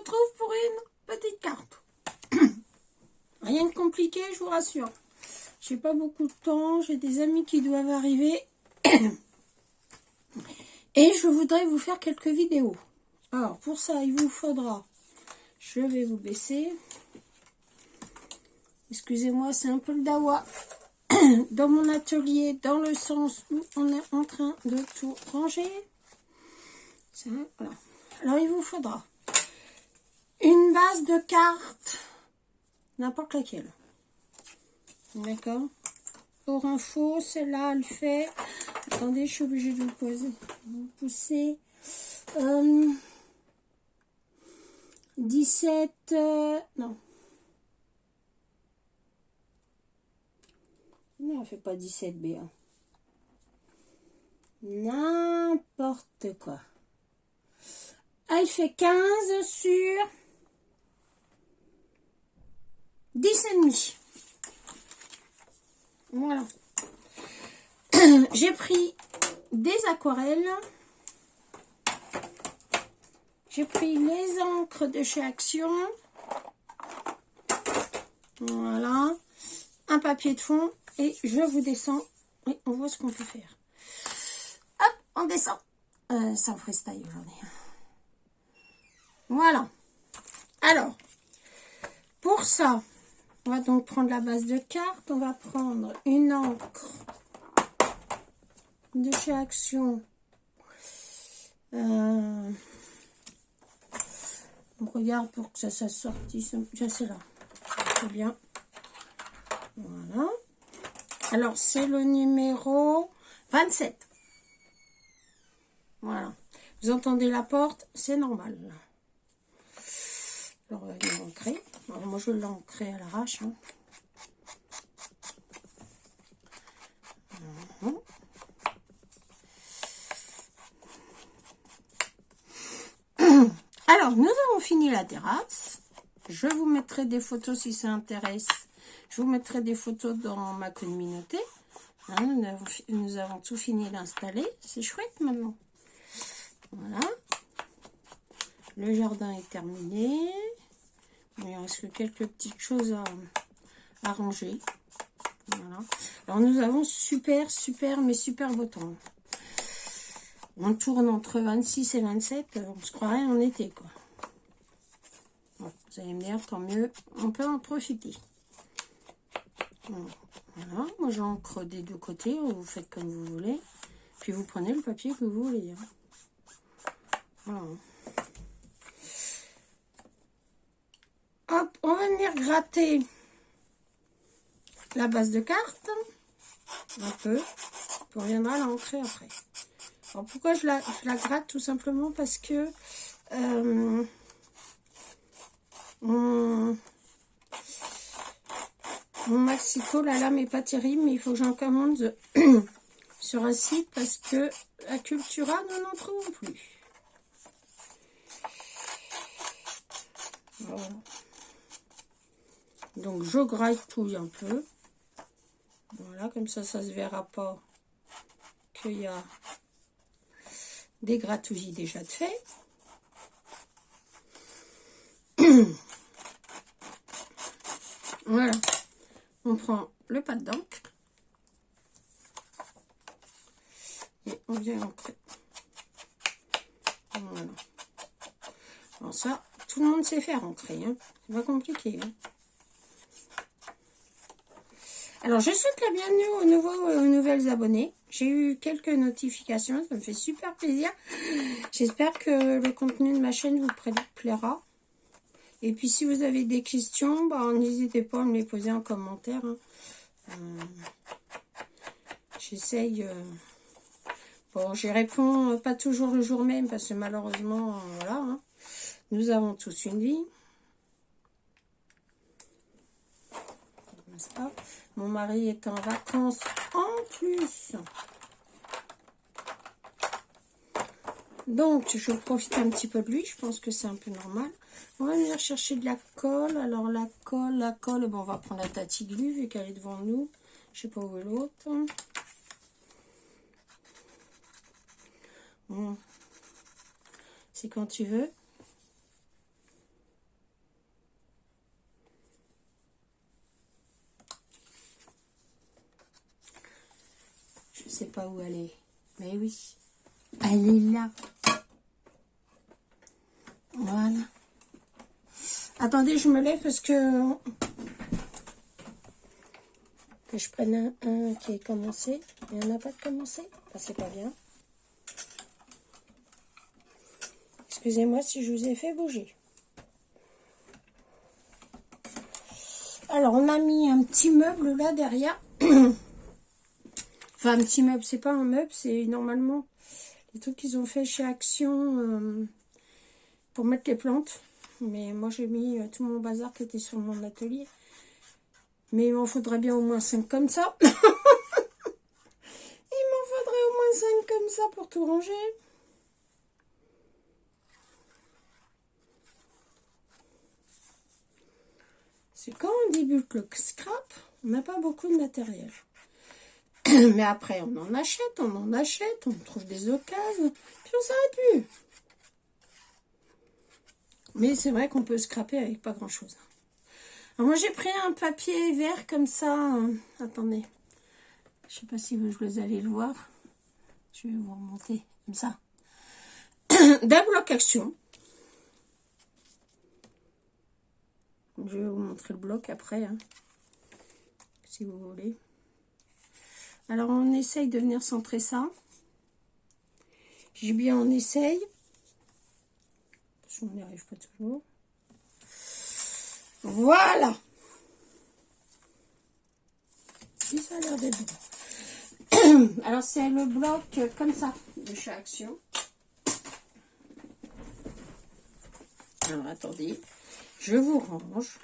retrouve pour une petite carte. Rien de compliqué, je vous rassure. J'ai pas beaucoup de temps, j'ai des amis qui doivent arriver. Et je voudrais vous faire quelques vidéos. Alors, pour ça, il vous faudra... Je vais vous baisser. Excusez-moi, c'est un peu le dawa dans mon atelier, dans le sens où on est en train de tout ranger. Ça, voilà. Alors, il vous faudra une base de cartes, n'importe laquelle. D'accord? Pour info, celle-là, elle fait... Attendez, je suis obligée de vous pousser. 17... non. Non, elle fait pas 17B. Hein. N'importe quoi. Elle fait 15 sur 10,5. Voilà. J'ai pris des aquarelles. J'ai pris les encres de chez Action. Voilà. Un papier de fond. Et je vous descends. Et on voit ce qu'on peut faire. Hop, on descend. C'est en freestyle aujourd'hui. Voilà. Alors, pour ça, on va donc prendre la base de carte. On va prendre une encre de chez Action. On regarde pour que ça sortisse. C'est là. C'est bien. Voilà. Alors, c'est le numéro 27. Voilà. Vous entendez la porte, c'est normal. Alors, on va venir ancrer. Alors, moi, je vais l'ancrer à l'arrache. Hein. Alors, nous avons fini la terrasse. Je vous mettrai des photos si ça intéresse. Je vous mettrai des photos dans ma communauté. Hein, nous avons tout fini d'installer. C'est chouette maintenant. Voilà. Le jardin est terminé. Il ne reste que quelques petites choses à ranger. Voilà. Alors, nous avons super beau temps. On tourne entre 26 et 27. On se croirait en été, quoi. Bon, vous allez me dire, tant mieux. On peut en profiter. Voilà. Moi, j'encre des deux côtés. Vous faites comme vous voulez. Puis, vous prenez le papier que vous voulez. Hein. Voilà. Hop, on va venir gratter la base de carte. Un peu. On reviendra l'ancrer après. Alors, pourquoi je la gratte? Tout simplement parce que mon Maxico, la lame est pas terrible, mais il faut que j'en commande sur un site parce que la Cultura, nous n'en trouvons plus. Voilà. Donc, je gratouille un peu. Voilà, comme ça, ça se verra pas qu'il y a des gratouillis déjà de fait. Voilà. On prend le pad d'encre. Et on vient ancrer. Voilà. Alors ça, tout le monde sait faire ancrer. Hein. C'est pas compliqué. Hein. Alors, je souhaite la bienvenue aux nouvelles abonnés. J'ai eu quelques notifications, ça me fait super plaisir. J'espère que le contenu de ma chaîne vous plaira. Et puis, si vous avez des questions, bah, n'hésitez pas à me les poser en commentaire. Hein. J'essaye... bon, j'y réponds pas toujours le jour même, parce que malheureusement, voilà. Hein, nous avons tous une vie. N'est-ce pas? Mon mari est en vacances en plus. Donc, je profite un petit peu de lui. Je pense que c'est un peu normal. On va venir chercher de la colle. Alors, la colle. Bon, on va prendre la Tati Glue, vu qu'elle est devant nous. Je sais pas où est l'autre. Bon. C'est quand tu veux. sais pas où elle est. Mais oui, elle est là. Voilà. Attendez, je me lève parce que je prenne un qui est commencé. Il n'y en a pas de commencé. Ah, c'est pas bien. Excusez-moi si je vous ai fait bouger. Alors, on a mis un petit meuble là derrière. Enfin, un petit meuble, c'est pas un meuble, c'est normalement les trucs qu'ils ont fait chez Action pour mettre les plantes. Mais moi, j'ai mis tout mon bazar qui était sur mon atelier. Mais il m'en faudrait bien au moins 5 comme ça. Il m'en faudrait au moins 5 comme ça pour tout ranger. C'est quand on débute le scrap, on n'a pas beaucoup de matériel. Mais après, on en achète, on trouve des occasions, puis on s'arrête plus. Mais c'est vrai qu'on peut scraper avec pas grand-chose. Alors moi, j'ai pris un papier vert comme ça. Attendez, je sais pas si vous allez le voir. Je vais vous remonter comme ça. D'un bloc action. Je vais vous montrer le bloc après, hein, si vous voulez. Alors, on essaye de venir centrer ça. J'ai bien, on essaye. On n'y arrive pas toujours. Voilà. Si, ça a l'air d'être bon. Alors, c'est le bloc comme ça, de chez Action. Alors, attendez. Je vous range.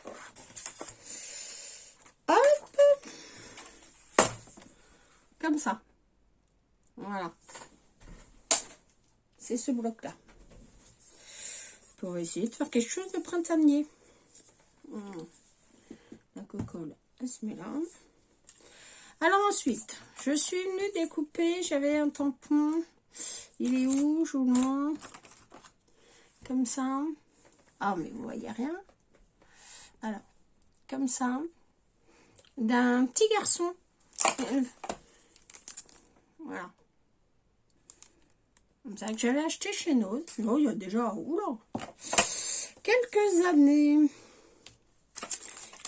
Hop. Comme ça. Voilà. C'est ce bloc-là. Pour essayer de faire quelque chose de printanier. La cocolle, elle se met là. Alors ensuite, je suis venue découper. J'avais un tampon. Il est où? Je vous le montre. Comme ça. Ah, mais vous voyez rien. Alors, comme ça. D'un petit garçon. Voilà. Comme ça que j'avais acheté chez nous. Oh, il y a déjà oula, quelques années.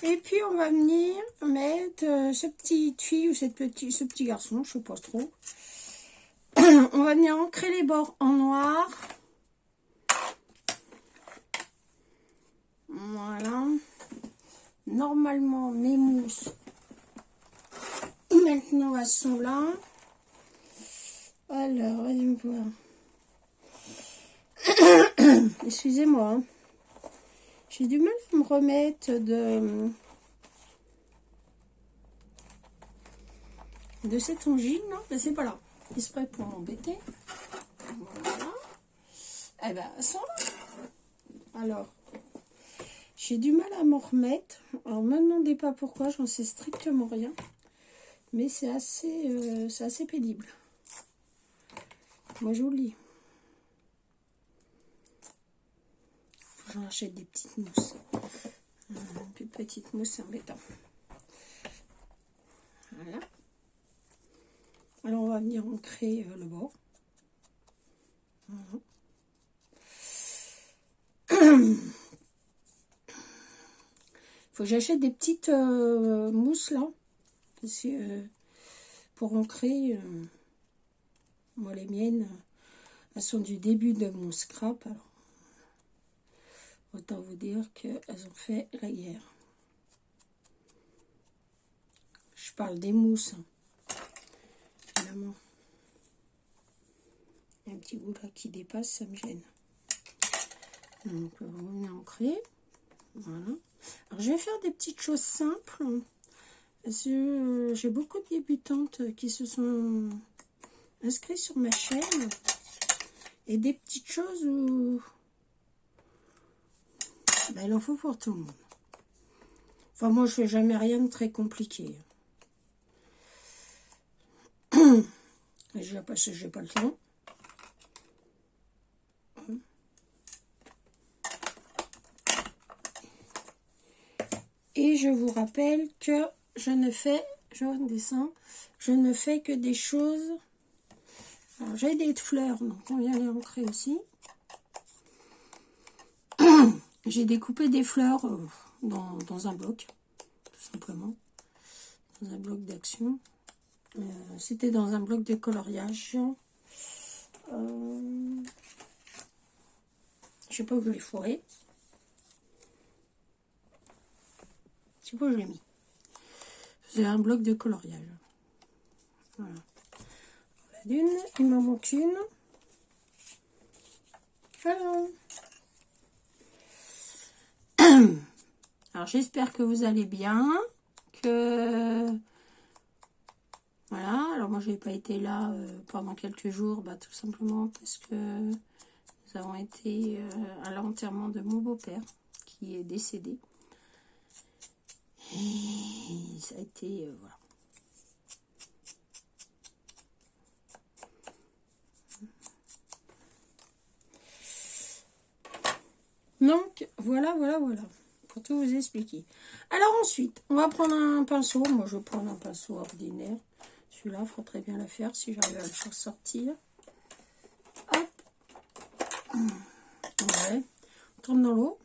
Et puis on va venir mettre ce petite fille ou ce petit garçon, je sais pas trop. On va venir ancrer les bords en noir. Voilà. Normalement mes mousses maintenant elles sont là. Alors, voyons voir. Excusez-moi. Hein. J'ai du mal à me remettre de cette angine. Non, mais c'est pas là. Exprès pour m'embêter. Voilà. Eh ben, elles sont là. Alors, j'ai du mal à m'en remettre. Alors, ne me demandez pas pourquoi, j'en sais strictement rien. Mais c'est assez pénible. Moi, je vous le dis. Faut que j'en achète des petites mousses. Plus de petites mousses, c'est embêtant. Voilà. Alors, on va venir ancrer le bord. Voilà. Faut que j'achète des petites mousses là. Parce que pour ancrer, moi les miennes, elles sont du début de mon scrap. Alors, autant vous dire qu'elles ont fait la guerre. Je parle des mousses. Hein. Évidemment. Il y a un petit bout là qui dépasse, ça me gêne. Donc, on va venir ancrer. Voilà. Alors, je vais faire des petites choses simples. Parce que j'ai beaucoup de débutantes qui se sont inscrites sur ma chaîne. Et des petites choses où ben, il en faut pour tout le monde. Enfin, moi, je fais jamais rien de très compliqué. Déjà parce que j'ai pas le temps. Et je vous rappelle que je ne fais je redescends. Je ne fais que des choses. Alors, j'ai des fleurs, donc on vient les ancrer aussi. J'ai découpé des fleurs dans un bloc, tout simplement. Dans un bloc d'action. C'était dans un bloc de coloriage. Je sais pas où je l'ai fourré. Je sais pas où je l'ai mis. C'est un bloc de coloriage. Voilà. D'une, il m'en manque une. Voilà. Alors j'espère que vous allez bien, que voilà. Alors moi j'ai pas été là pendant quelques jours, tout simplement parce que nous avons été à l'enterrement de mon beau-père qui est décédé. Et ça a été voilà. Donc voilà. Pour tout vous expliquer. Alors ensuite, on va prendre un pinceau. Moi, je vais prendre un pinceau ordinaire. Celui-là fera très bien l'affaire si j'arrive à le faire sortir. Hop. Ouais. On tourne dans l'eau.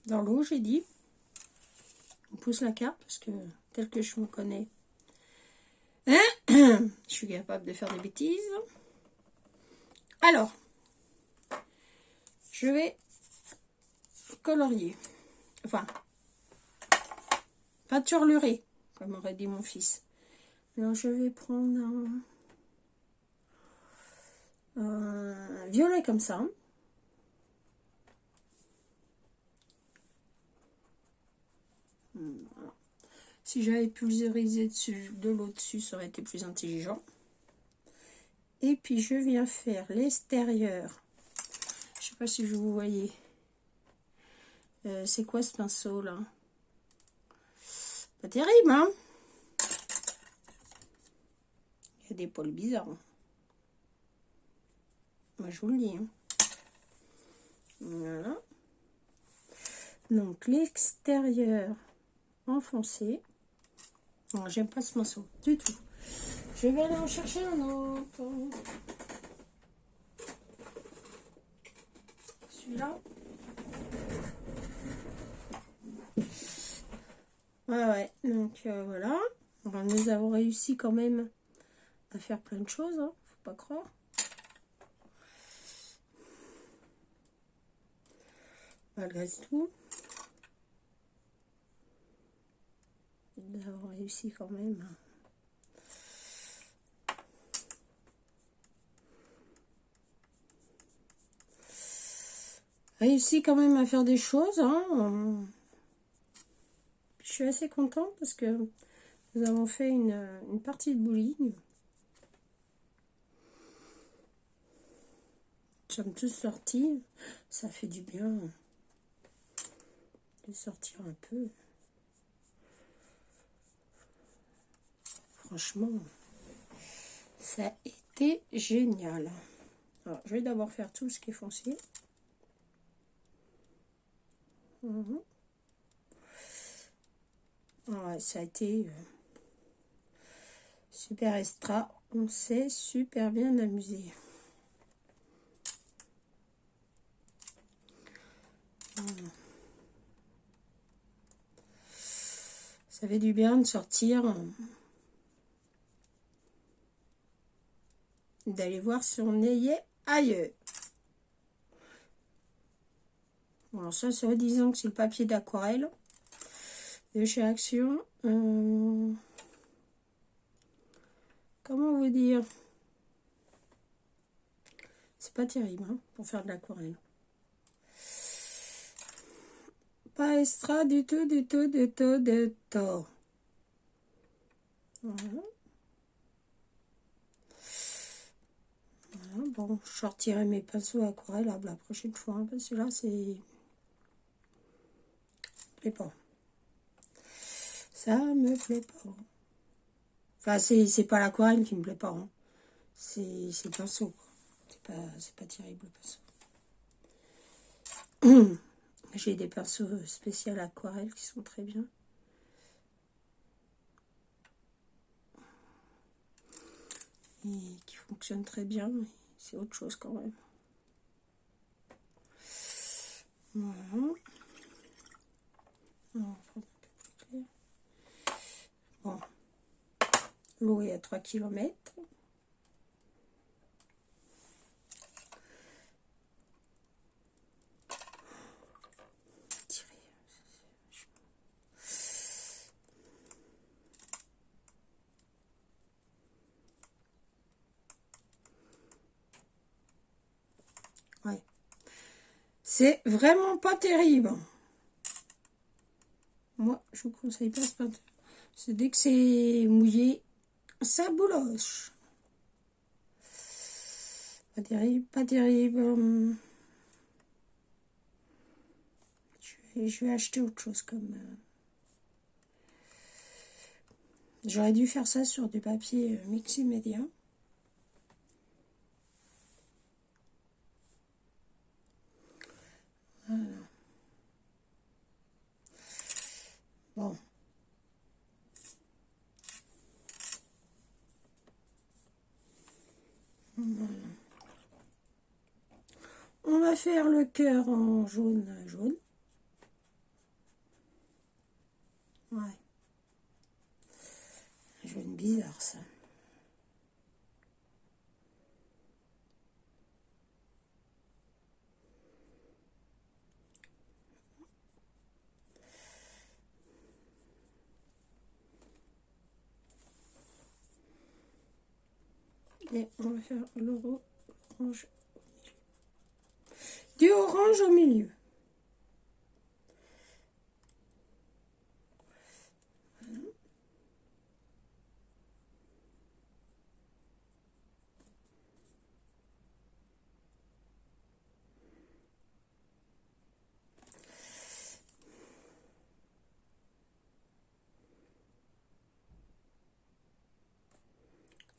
Dans l'eau, j'ai dit. On pousse la carte parce que, tel que je me connais, je suis capable de faire des bêtises. Alors, je vais colorier. Enfin, peinturelurer, comme aurait dit mon fils. Alors, je vais prendre un violet comme ça. Voilà. Si j'avais pulvérisé de l'eau dessus, ça aurait été plus intelligent. Et puis, je viens faire l'extérieur. Je sais pas si vous voyez. C'est quoi ce pinceau là? Pas terrible, hein? Il y a des poils bizarres. Moi, je vous le dis. Hein. Voilà. Donc, l'extérieur enfoncé. Non, j'aime pas ce pinceau du tout. Je vais aller en chercher un autre. Celui-là. Ouais. Donc, voilà. Alors, nous avons réussi quand même à faire plein de choses. Hein. Faut pas croire. Malgré tout. Nous avons réussi quand même. Réussi quand même à faire des choses. Hein. Je suis assez contente parce que nous avons fait une partie de bowling. Nous sommes tous sortis. Ça fait du bien de sortir un peu. Franchement, ça a été génial. Alors, je vais d'abord faire tout ce qui est foncé. Ouais, ça a été super extra. On s'est super bien amusé. Voilà. Ça fait du bien de sortir, d'aller voir si on est ailleurs. Alors ça, disons que c'est le papier d'aquarelle de chez Action. Comment vous dire? C'est pas terrible hein, pour faire de l'aquarelle. Pas extra du tout. Voilà. Voilà, bon, je sortirai mes pinceaux aquarelle la prochaine fois, hein, parce que là, c'est... plaît pas. Ça me plaît pas. Enfin, c'est pas l'aquarelle qui me plaît pas. Hein. C'est le pinceau. C'est pas terrible, le pinceau. J'ai des pinceaux spéciaux aquarelle qui sont très bien. et qui fonctionne très bien, mais c'est autre chose quand même. Voilà. Bon. L'eau est à 3 km. Ouais. C'est vraiment pas terrible. Moi, je vous conseille pas ce peinture. C'est dès que c'est mouillé, ça bouloche. Pas terrible, pas terrible. Je vais acheter autre chose comme... J'aurais dû faire ça sur du papier Miximedia. Voilà. Bon. Voilà. On va faire le cœur en jaune, jaune. Ouais. Jaune bizarre, ça. Et on va faire l'orange. Du orange au milieu. Voilà.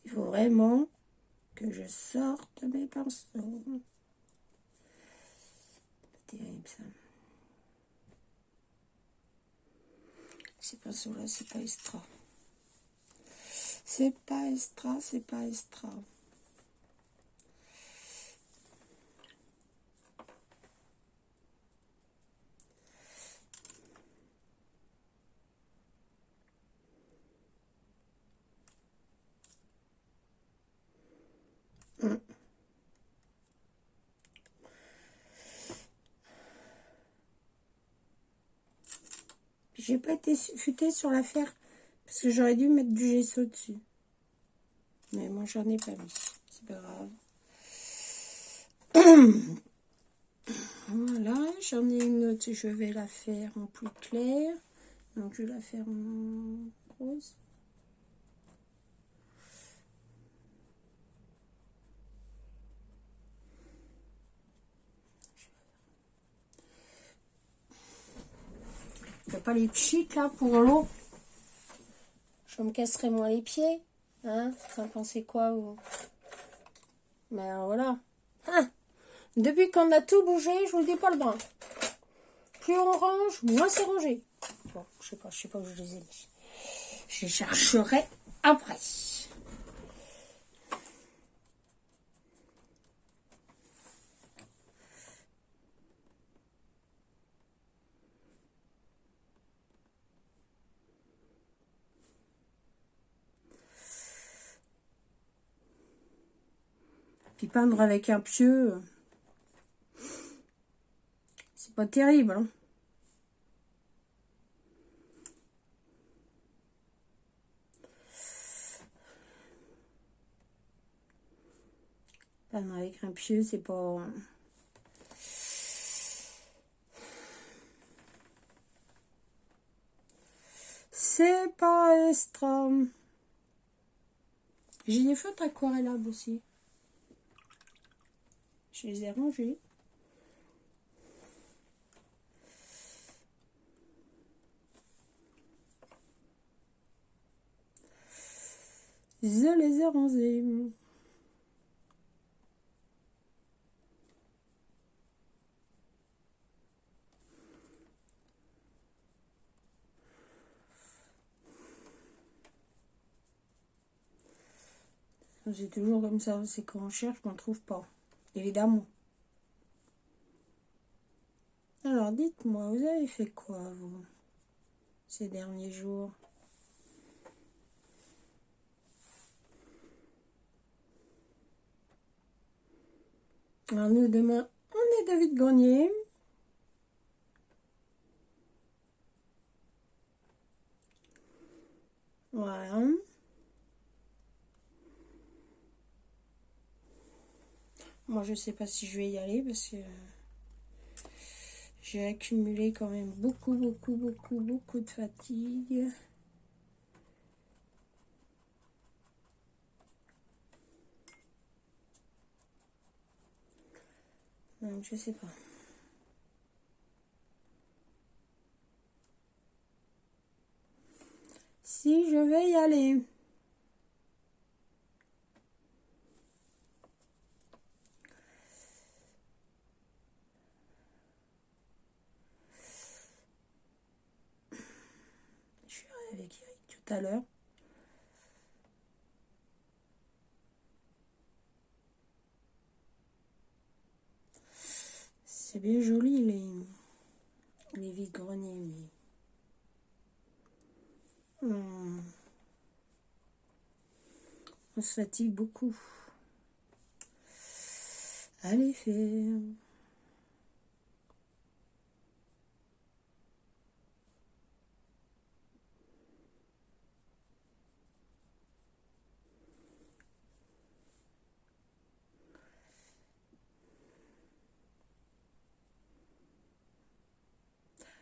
Il faut vraiment que je sorte mes pinceaux. C'est terrible, ça. Ces pinceaux-là, c'est pas extra. C'est pas extra, c'est pas extra. J'ai pas été futée sur l'affaire parce que j'aurais dû mettre du gesso dessus. Mais moi, j'en ai pas mis. C'est pas grave. Voilà, j'en ai une autre. Je vais la faire en plus clair. Donc, je vais la faire en rose. Je fais pas les cheats là pour l'eau. Je me casserai moins les pieds. Hein, vous en pensez quoi vous? Ben voilà. Hein, depuis qu'on a tout bougé, je vous le dis pas le brin. Plus on range, moins c'est rangé. Bon, je sais pas où je les ai mis. Je les chercherai après. Puis peindre avec un pieu, c'est pas terrible. Hein. Peindre avec un pieu, c'est pas... C'est pas extra. J'ai des feutres aquarellables aussi. Je les ai rangés. Je les ai rangés. C'est toujours comme ça, c'est quand on cherche qu'on ne trouve pas, évidemment. Alors, dites-moi, vous avez fait quoi, vous, ces derniers jours? Alors, nous, demain, on est David Grenier. Voilà. Moi, je sais pas si je vais y aller parce que j'ai accumulé quand même beaucoup de fatigue. Donc, je sais pas. Si je vais y aller. Je suis avec Eric tout à l'heure. C'est bien joli les vide-greniers, mais on se fatigue beaucoup. Allez faire.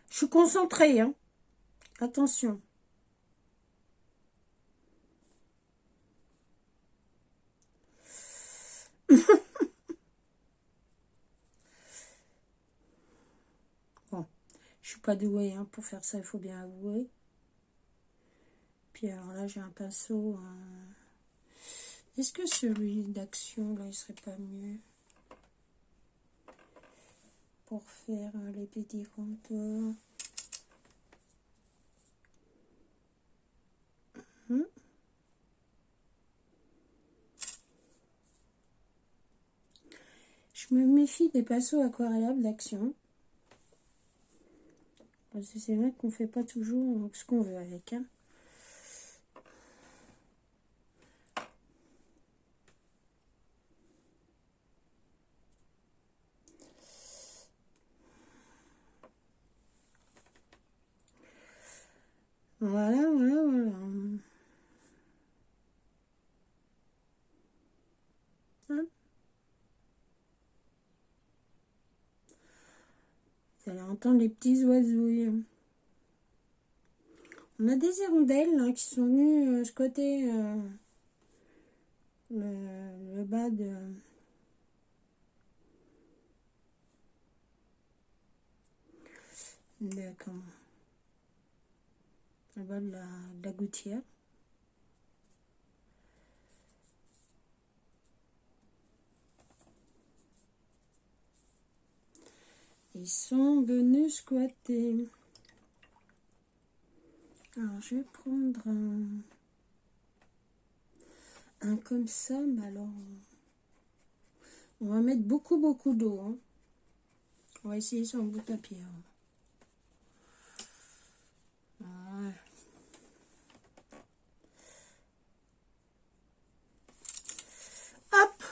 Je suis concentrée, hein. Attention. Bon, je suis pas douée hein, pour faire ça, il faut bien avouer. Puis alors là, j'ai un pinceau. Est-ce que celui d'action, là, il serait pas mieux pour faire les petits contours? Je me méfie des pinceaux aquarellables d'action. Parce que c'est vrai qu'on fait pas toujours ce qu'on veut avec. Hein. Voilà. Hein, vous allez entendre les petits oiseaux. On a des hirondelles là, qui sont venues squatter le bas comment, le bas de la gouttière. Ils sont venus squatter. Alors, je vais prendre un comme ça, mais alors, on va mettre beaucoup d'eau. Hein. On va essayer sur un bout de papier. Hein. Ouais. Hop!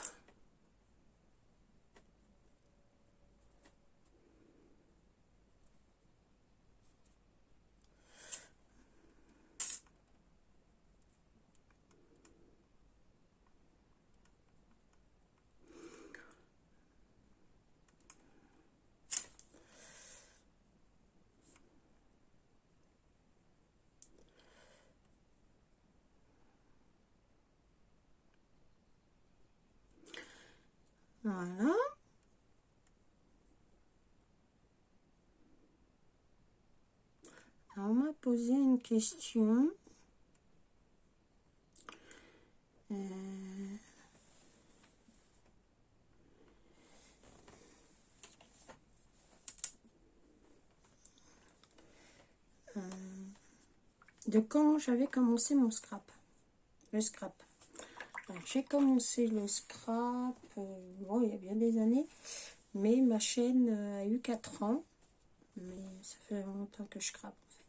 Voilà. Alors, on m'a posé une question. De quand j'avais commencé mon scrap. Le scrap. Alors, J'ai commencé le scrap, bon, il y a bien des années, mais ma chaîne a eu 4 ans. Mais ça fait longtemps que je scrape, en fait.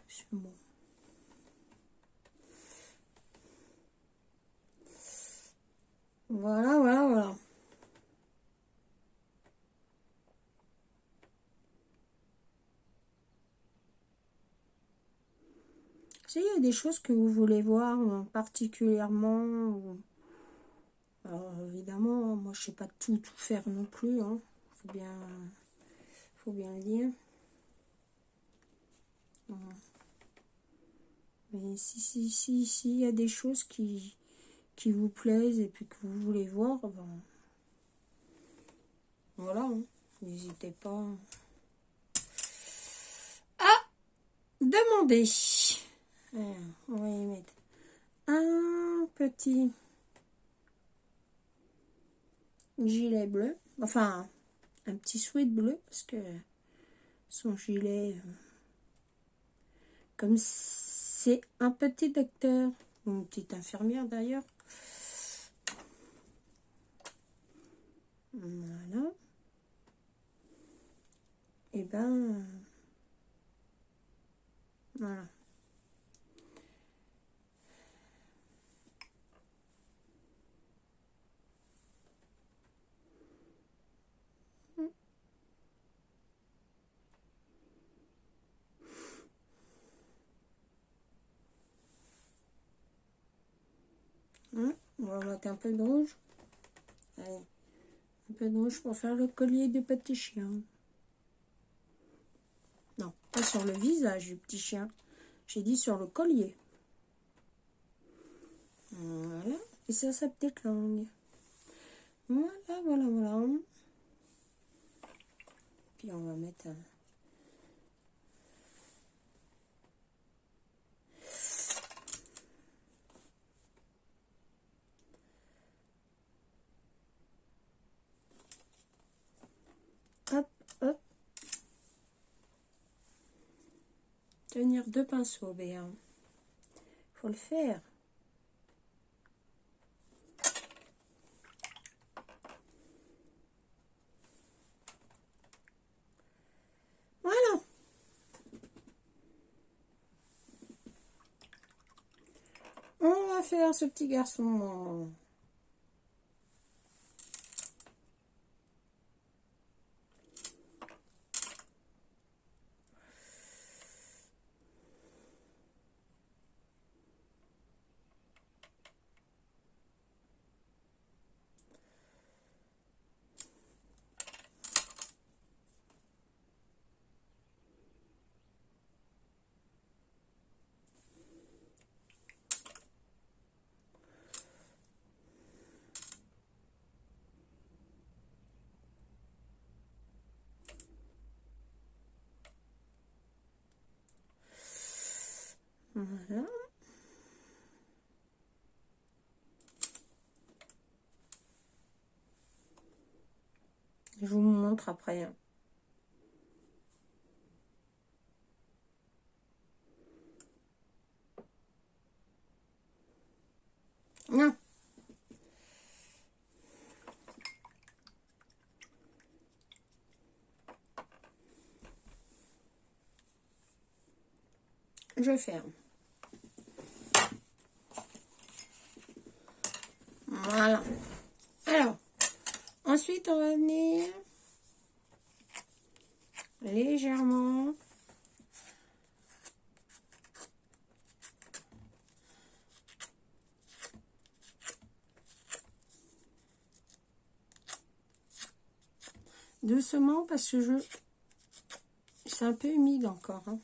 C'est bon. Voilà, voilà, voilà. S'il y a des choses que vous voulez voir particulièrement, alors évidemment, moi je sais pas tout faire non plus, hein. Faut bien le dire. Mais si, il y a des choses qui vous plaisent et puis que vous voulez voir, ben, voilà, hein. N'hésitez pas à demander. Alors, on va y mettre un petit gilet bleu, enfin un petit sweat bleu, parce que son gilet, comme c'est un petit docteur, ou une petite infirmière d'ailleurs, voilà, et ben voilà. On va mettre un peu de rouge. Allez, un peu de rouge pour faire le collier du petit chien. Non, pas sur le visage du petit chien. J'ai dit sur le collier. Voilà. Et ça, sa petite langue. Voilà, voilà, voilà. Puis on va mettre un... Hop, hop. Tenir 2 pinceaux, bien. Faut le faire. Voilà. On va faire ce petit garçon. Voilà. Je vous montre après. Non. Je ferme. Voilà. Alors, ensuite, on va venir légèrement doucement parce que c'est un peu humide encore, hein.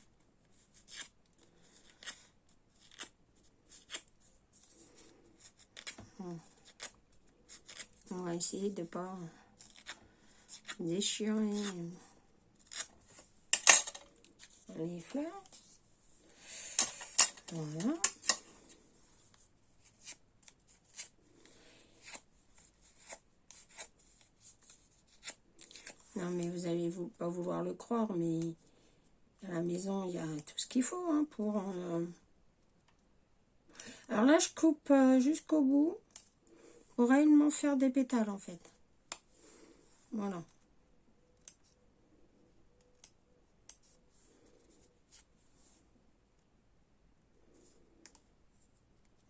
On va essayer de ne pas déchirer les fleurs. Voilà. Non, mais vous allez pas vouloir le croire, mais à la maison, il y a tout ce qu'il faut, hein, pour... Alors là, je coupe jusqu'au bout pour réellement faire des pétales en fait. Voilà.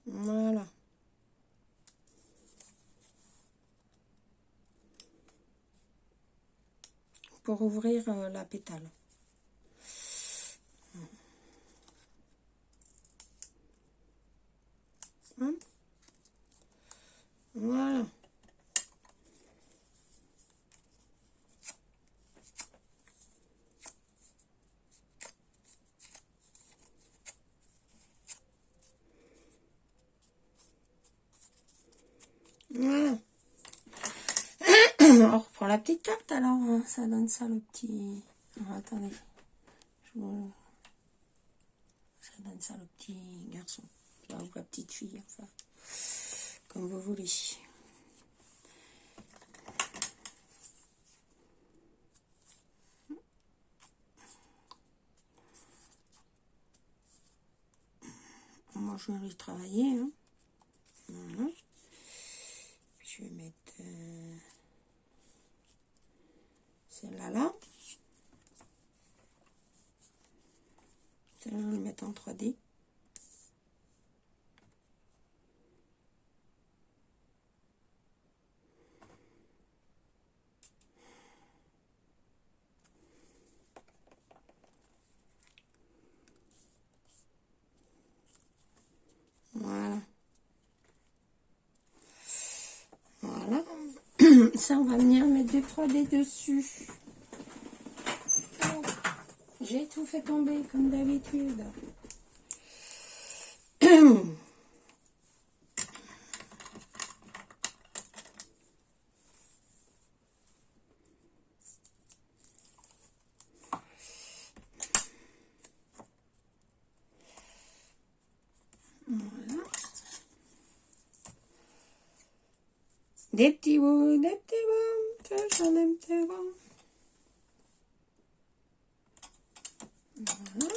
Voilà. Pour ouvrir la pétale. Hein? Voilà. Voilà. On reprend la petite carte alors. Ça donne ça le petit... Alors, attendez. Ça donne ça le petit garçon. Ou la petite fille. Enfin, comme vous voulez. Moi, je vais aller travailler. Hein. Voilà. Je vais mettre celle-là là. Celle-là, je vais le mettre en 3D. Voilà. Voilà. Ça, on va venir mettre du 3D dessus. J'ai tout fait tomber comme d'habitude. Voilà. Des petits bouts, toujours des petits bouts. Voilà.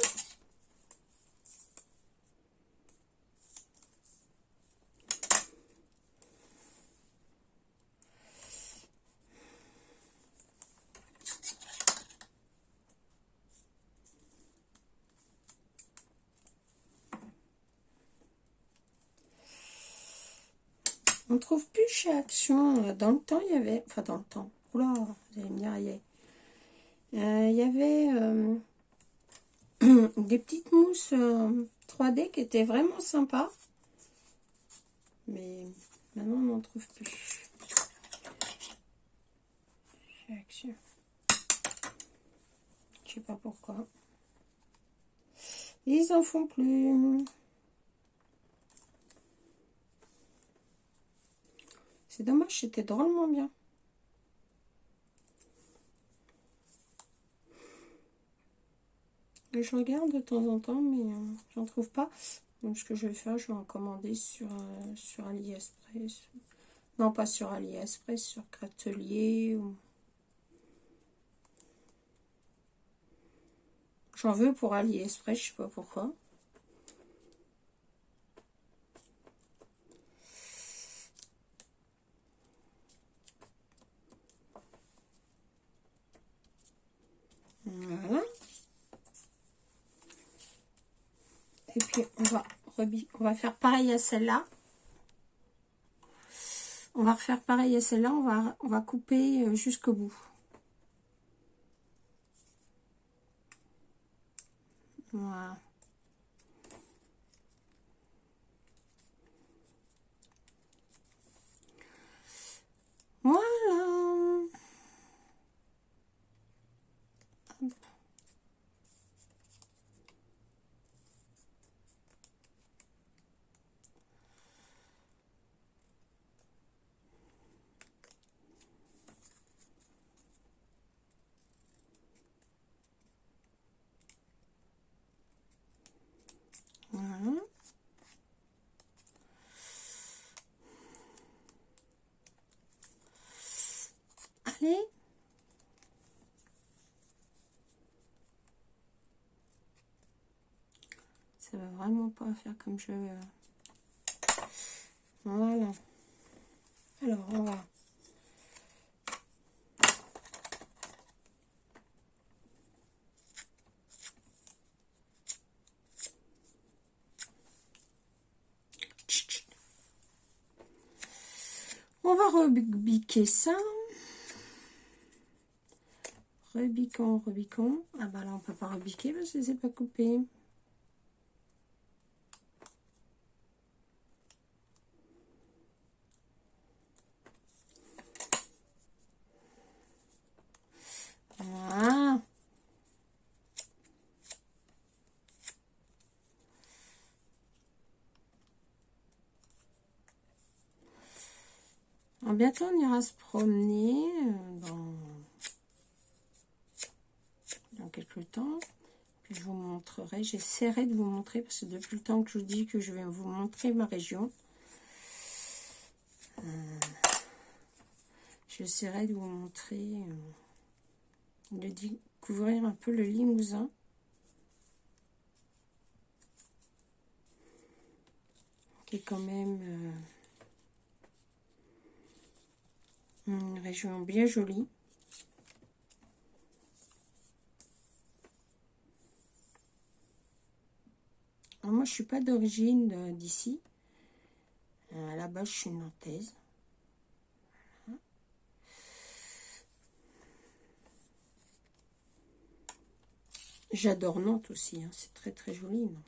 On trouve plus chez Action. Dans le temps, il y avait... Enfin, dans le temps. Oula, vous allez me dire, il y avait des petites mousses 3D qui étaient vraiment sympas. Mais maintenant, on n'en trouve plus. Chez Action. Je sais pas pourquoi. Ils en font plus. C'est dommage, c'était drôlement bien. Et je regarde de temps en temps, mais j'en trouve pas. Donc, ce que je vais faire, je vais en commander sur AliExpress. Non, pas sur AliExpress, sur Gratelier. Ou... J'en veux pour AliExpress, je sais pas pourquoi. Voilà. Et puis, on va faire pareil à celle-là. On va refaire pareil à celle-là. On va couper jusqu'au bout. Voilà. Voilà. Voilà. Allez. Ça va vraiment pas faire comme je veux. Voilà. Alors, on va... On va rebiquer ça. Rebiquons, rebiquons. Ah bah là, on peut pas rebiquer parce que c'est pas coupé. Voilà. Alors, bientôt, on ira se promener dans quelques temps. Puis je vous montrerai. J'essaierai de vous montrer parce que depuis le temps que je vous dis que je vais vous montrer ma région. J'essaierai de vous montrer, de découvrir un peu le Limousin. Qui est quand même une région bien jolie. Alors moi, je suis pas d'origine d'ici. À la base, je suis nantaise. J'adore Nantes aussi, hein. C'est très très joli, Nantes.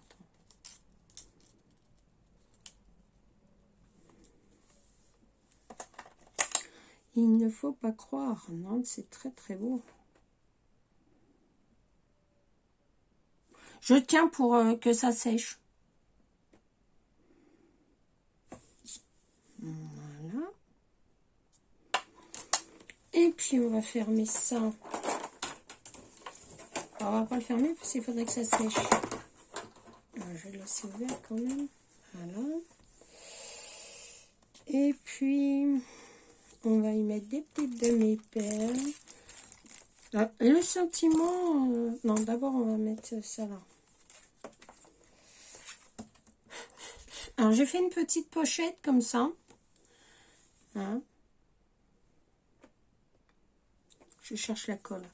Il ne faut pas croire, Nantes, c'est très très beau. Je tiens pour que ça sèche. Voilà. Et puis on va fermer ça. Alors, on va pas le fermer parce qu'il faudrait que ça sèche. Alors, je vais le laisser ouvert quand même. Voilà. Et puis, on va y mettre des petites demi-perles. Ah, et le sentiment... non, d'abord, on va mettre ça là. Alors, j'ai fait une petite pochette comme ça. Hein. Je cherche la colle.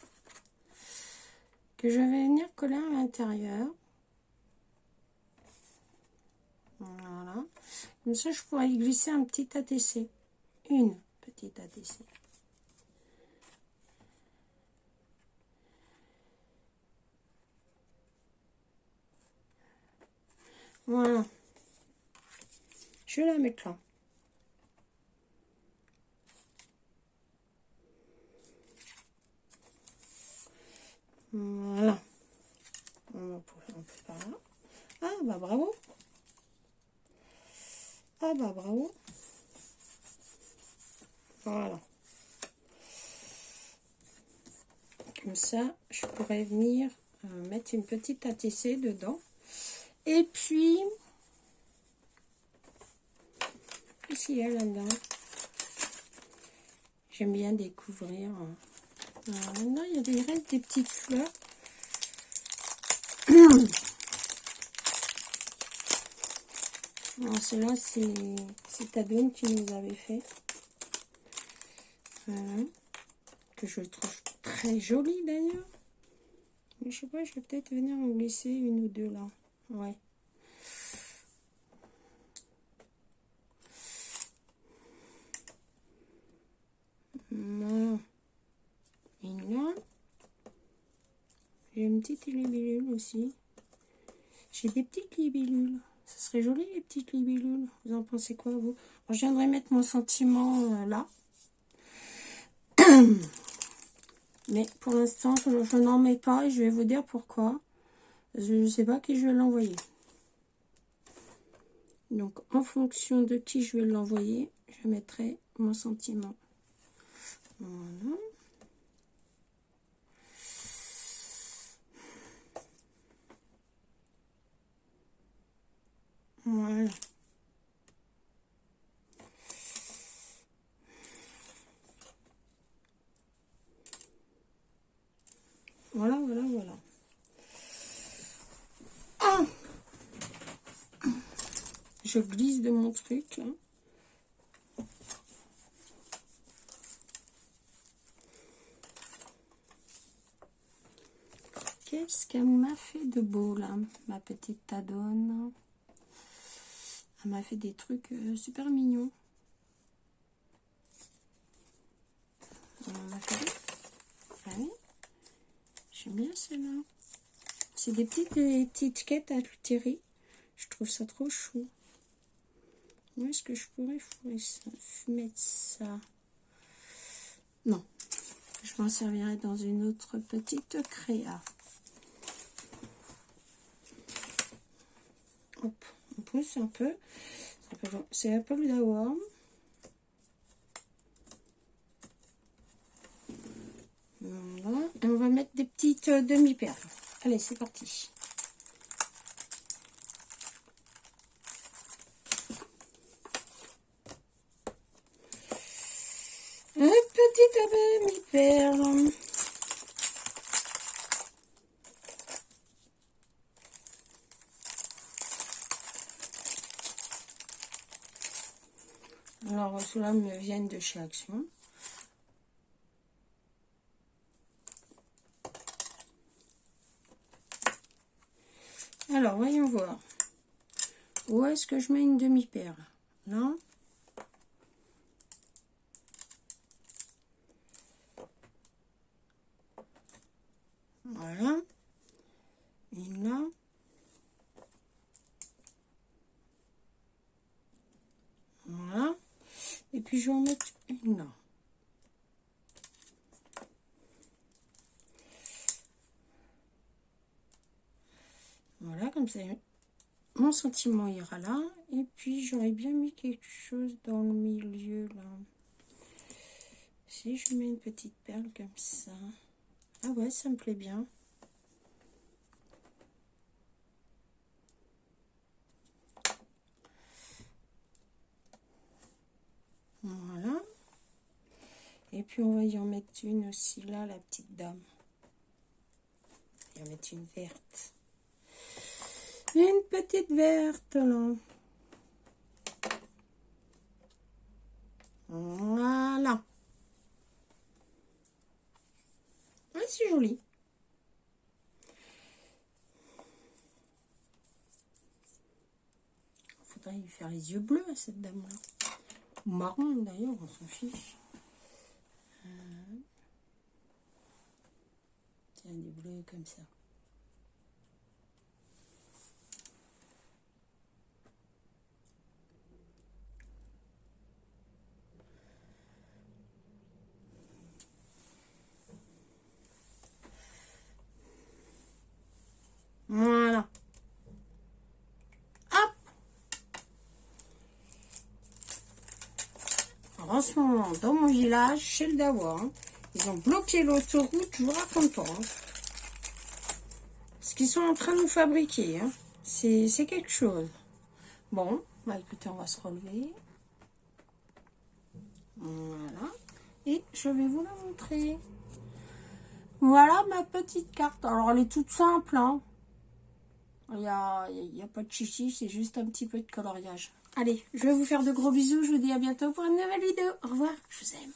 Que je vais venir coller à l'intérieur. Voilà. Comme ça, je pourrais y glisser un petit ATC. Une petite ATC. Voilà. Je vais la mettre là. Voilà. On va pousser un peu par là. Ah bah bravo. Ah bah bravo. Voilà. Comme ça, je pourrais venir mettre une petite ATC dedans. Et puis, qu'est-ce qu'il y a là-dedans? J'aime bien découvrir. Là, il y a des restes des petites fleurs. Alors, celle-là, c'est Tadoune qui nous avait fait. Voilà. Que je trouve très jolie d'ailleurs. Mais je sais pas, je vais peut-être venir en glisser une ou deux là. Ouais. Voilà. Et là, j'ai une petite libellule aussi. J'ai des petites libellules. Ça serait joli les petites libellules. Vous en pensez quoi vous? Alors, je viendrai mettre mon sentiment là. Mais pour l'instant, je n'en mets pas et je vais vous dire pourquoi. Je ne sais pas qui je vais l'envoyer. Donc, en fonction de qui je vais l'envoyer, je mettrai mon sentiment. Voilà. Voilà. Voilà, voilà, voilà. Ah, je glisse de mon truc. Hein. qu'est-ce qu'elle m'a fait de beau, là, ma petite Tadone. Elle m'a fait des trucs super mignons. On en a fait deux. Ah oui. J'aime bien celle-là. C'est des petites étiquettes à tirer. Je trouve ça trop chou. Où est-ce que je pourrais mettre ça? Non. Je m'en servirai dans une autre petite créa. Hop, on pousse un peu. C'est Apple d'Aworm. Voilà. Et on va mettre des petites demi-perles. Allez, c'est parti. Une petite demi-perle. Alors, ceux-là me viennent de chez Action. Alors, voyons voir. Où est-ce que je mets une demi-perle? Là. Voilà. Et là. Voilà. Et puis, je vais en mettre une là. Voilà, comme ça, mon sentiment ira là. Et puis, j'aurais bien mis quelque chose dans le milieu, là. Si je mets une petite perle comme ça. Ah ouais, ça me plaît bien. Voilà. Et puis, on va y en mettre une aussi là, la petite dame. On va y en mettre une verte. Une petite verte, là. Voilà. Ouais, c'est joli. Il faudrait lui faire les yeux bleus à cette dame-là. Marron, d'ailleurs, on s'en fiche. Tiens, des bleus comme ça. Voilà. Hop. Alors, en ce moment, dans mon village, chez le Dawa, hein, ils ont bloqué l'autoroute, je vous raconte pas. Hein. Ce qu'ils sont en train de nous fabriquer, hein. C'est quelque chose. Bon, bah écoutez, on va se relever. Voilà. Et je vais vous la montrer. Voilà ma petite carte. Alors, elle est toute simple, hein. Il n'y a pas de chichi, c'est juste un petit peu de coloriage. Allez, je vais vous faire de gros bisous. Je vous dis à bientôt pour une nouvelle vidéo. Au revoir, je vous aime.